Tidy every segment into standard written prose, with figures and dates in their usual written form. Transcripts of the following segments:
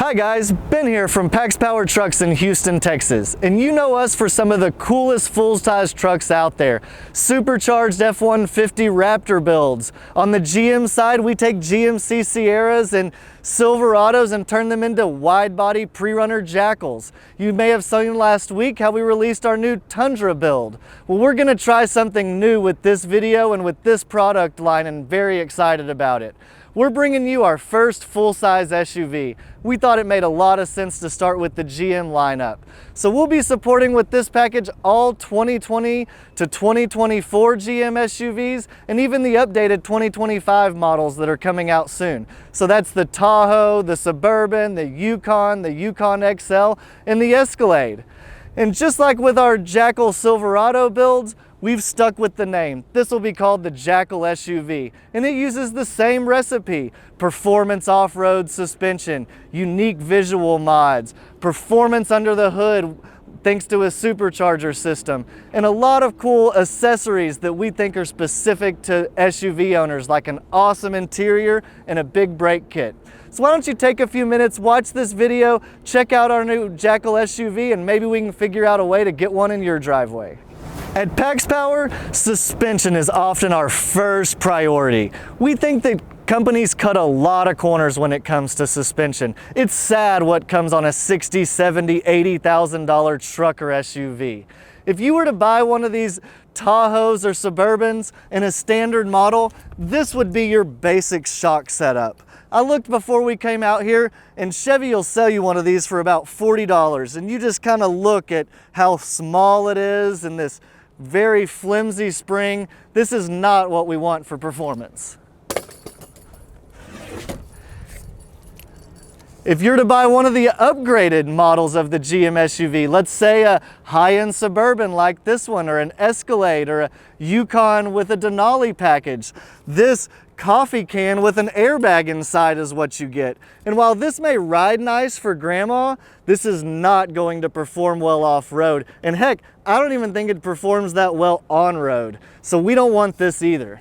Hi guys, Ben here from PaxPower Trucks in Houston, Texas. And you know us for some of the coolest full-size trucks out there. Supercharged F-150 Raptor builds. On the GM side, we take GMC Sierras and Silverados and turn them into wide-body pre-runner Jackals. You may have seen last week how we released our new Tundra build. Well, we're gonna try something new with this video and with this product line, and very excited about it. We're bringing you our first full-size SUV. We thought it made a lot of sense to start with the GM lineup. So we'll be supporting with this package all 2020 to 2024 GM SUVs and even the updated 2025 models that are coming out soon. So that's the Tahoe, the Suburban, the Yukon XL, and the Escalade. And just like with our Jackal Silverado builds, we've stuck with the name. This will be called the Jackal SUV, and it uses the same recipe: performance off-road suspension, unique visual mods, performance under the hood thanks to a supercharger system, and a lot of cool accessories that we think are specific to SUV owners, like an awesome interior and a big brake kit. So why don't you take a few minutes, watch this video, check out our new Jackal SUV, and maybe we can figure out a way to get one in your driveway. At PaxPower, suspension is often our first priority. We think that companies cut a lot of corners when it comes to suspension. It's sad what comes on a $60,000, $70,000, $80,000 truck or SUV. If you were to buy one of these Tahoes or Suburbans in a standard model, this would be your basic shock setup. I looked before we came out here, and Chevy will sell you one of these for about $40, and you just kind of look at how small it is and this very flimsy spring. This is not what we want for performance. If you're to buy one of the upgraded models of the GM SUV, let's say a high-end Suburban like this one, or an Escalade, or a Yukon with a Denali package, this coffee can with an airbag inside is what you get. And while this may ride nice for grandma, this is not going to perform well off-road. And heck, I don't even think it performs that well on-road. So we don't want this either.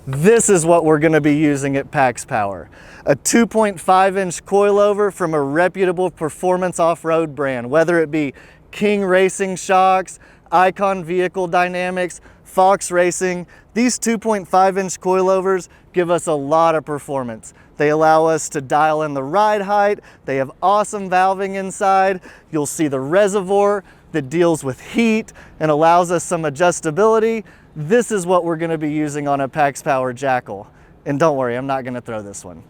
This is what we're going to be using at PaxPower. A 2.5-inch coilover from a reputable performance off-road brand, whether it be King Racing Shocks, Icon Vehicle Dynamics, Fox Racing. These 2.5-inch coilovers give us a lot of performance. They allow us to dial in the ride height. They have awesome valving inside. You'll see the reservoir that deals with heat and allows us some adjustability. This is what we're going to be using on a PaxPower Jackal. And don't worry, I'm not going to throw this one.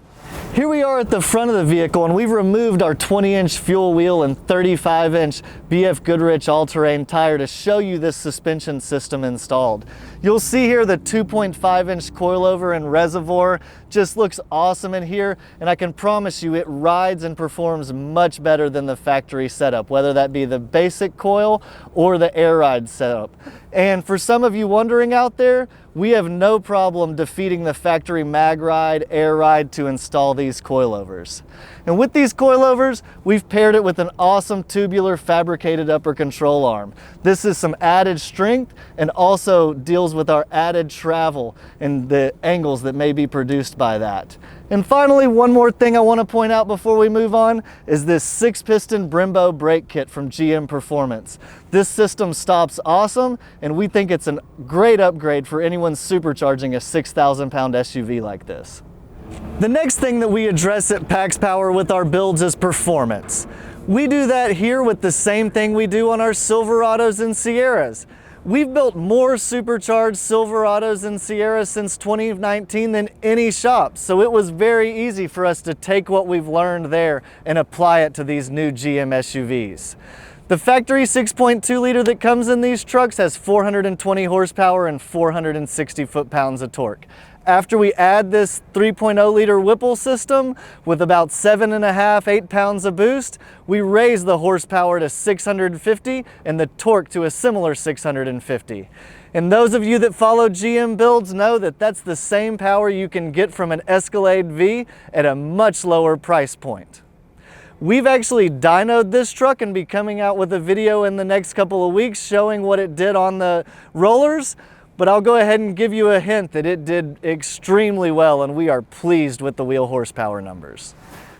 Here we are at the front of the vehicle, and we've removed our 20-inch fuel wheel and 35-inch BF Goodrich all-terrain tire to show you this suspension system installed. You'll see here the 2.5-inch coilover and reservoir just looks awesome in here, and I can promise you it rides and performs much better than the factory setup, whether that be the basic coil or the air ride setup. And for some of you wondering out there, we have no problem defeating the factory mag ride, air ride to install these coilovers. And with these coilovers, we've paired it with an awesome tubular fabricated upper control arm. This is some added strength and also deals with our added travel and the angles that may be produced by that. And finally, one more thing I want to point out before we move on is this 6-piston Brembo brake kit from GM Performance. This system stops awesome, and we think it's a great upgrade for anyone supercharging a 6,000-pound SUV like this. The next thing that we address at PaxPower with our builds is performance. We do that here with the same thing we do on our Silverados and Sierras. We've built more supercharged Silverados and Sierras since 2019 than any shop, so it was very easy for us to take what we've learned there and apply it to these new GM SUVs. The factory 6.2 liter that comes in these trucks has 420 horsepower and 460 foot-pounds of torque. After we add this 3.0 liter Whipple system with about 7.5, 8 pounds of boost, we raise the horsepower to 650 and the torque to a similar 650. And those of you that follow GM builds know that that's the same power you can get from an Escalade V at a much lower price point. We've actually dynoed this truck and be coming out with a video in the next couple of weeks showing what it did on the rollers. but I'll go ahead and give you a hint that it did extremely well, and we are pleased with the wheel horsepower numbers.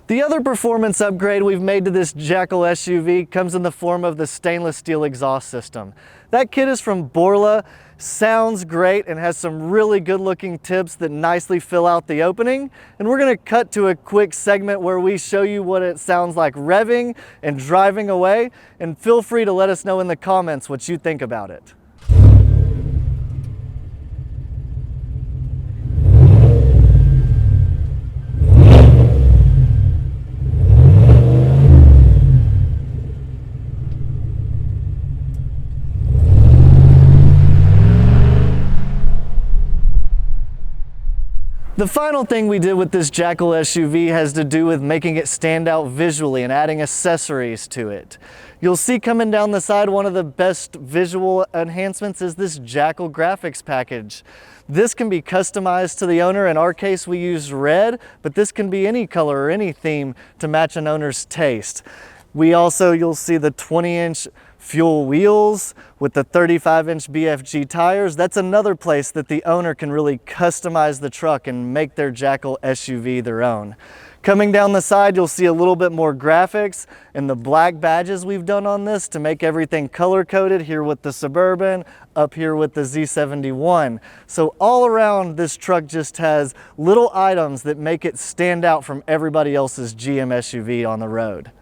The other performance upgrade we've made to this Jackal SUV comes in the form of the stainless steel exhaust system. That kit is from Borla, sounds great, and has some really good looking tips that nicely fill out the opening. And we're gonna cut to a quick segment where we show you what it sounds like revving and driving away, and feel free to let us know in the comments what you think about it. The final thing we did with this Jackal SUV has to do with making it stand out visually and adding accessories to it. You'll see coming down the side, one of the best visual enhancements is this Jackal graphics package. This can be customized to the owner. In our case, we used red, but this can be any color or any theme to match an owner's taste. You'll see the 20-inch fuel wheels with the 35-inch BFG tires. That's another place that the owner can really customize the truck and make their Jackal SUV their own. Coming down the side, you'll see a little bit more graphics and the black badges we've done on this to make everything color-coded, here with the Suburban, up here with the Z71. So all around, this truck just has little items that make it stand out from everybody else's GM SUV on the road.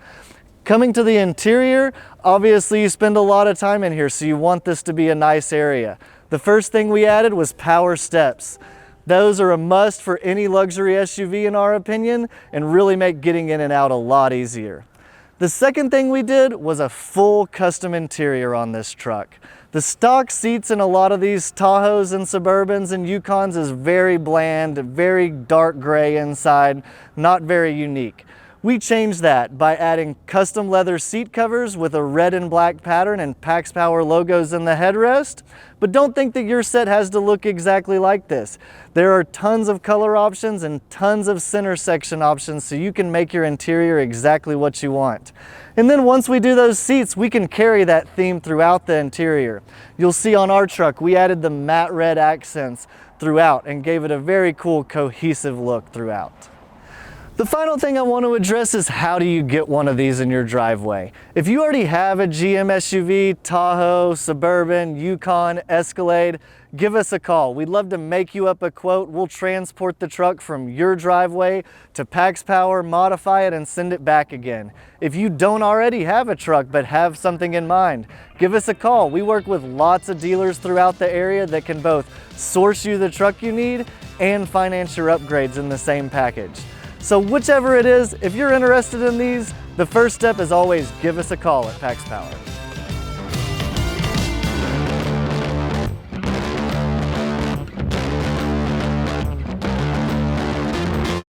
Coming to the interior, obviously you spend a lot of time in here, so you want this to be a nice area. The first thing we added was power steps. Those are a must for any luxury SUV in our opinion, and really make getting in and out a lot easier. The second thing we did was a full custom interior on this truck. The stock seats in a lot of these Tahoes and Suburbans and Yukons is very bland, very dark gray inside, not very unique. We changed that by adding custom leather seat covers with a red and black pattern and PaxPower logos in the headrest. But don't think that your set has to look exactly like this. There are tons of color options and tons of center section options, so you can make your interior exactly what you want. And then once we do those seats, we can carry that theme throughout the interior. You'll see on our truck, we added the matte red accents throughout and gave it a very cool cohesive look throughout. The final thing I want to address is, how do you get one of these in your driveway? If you already have a GM SUV, Tahoe, Suburban, Yukon, Escalade, give us a call. We'd love to make you up a quote. We'll transport the truck from your driveway to PaxPower, modify it, and send it back again. If you don't already have a truck but have something in mind, give us a call. We work with lots of dealers throughout the area that can both source you the truck you need and finance your upgrades in the same package. So whichever it is, if you're interested in these, the first step is always give us a call at PaxPower.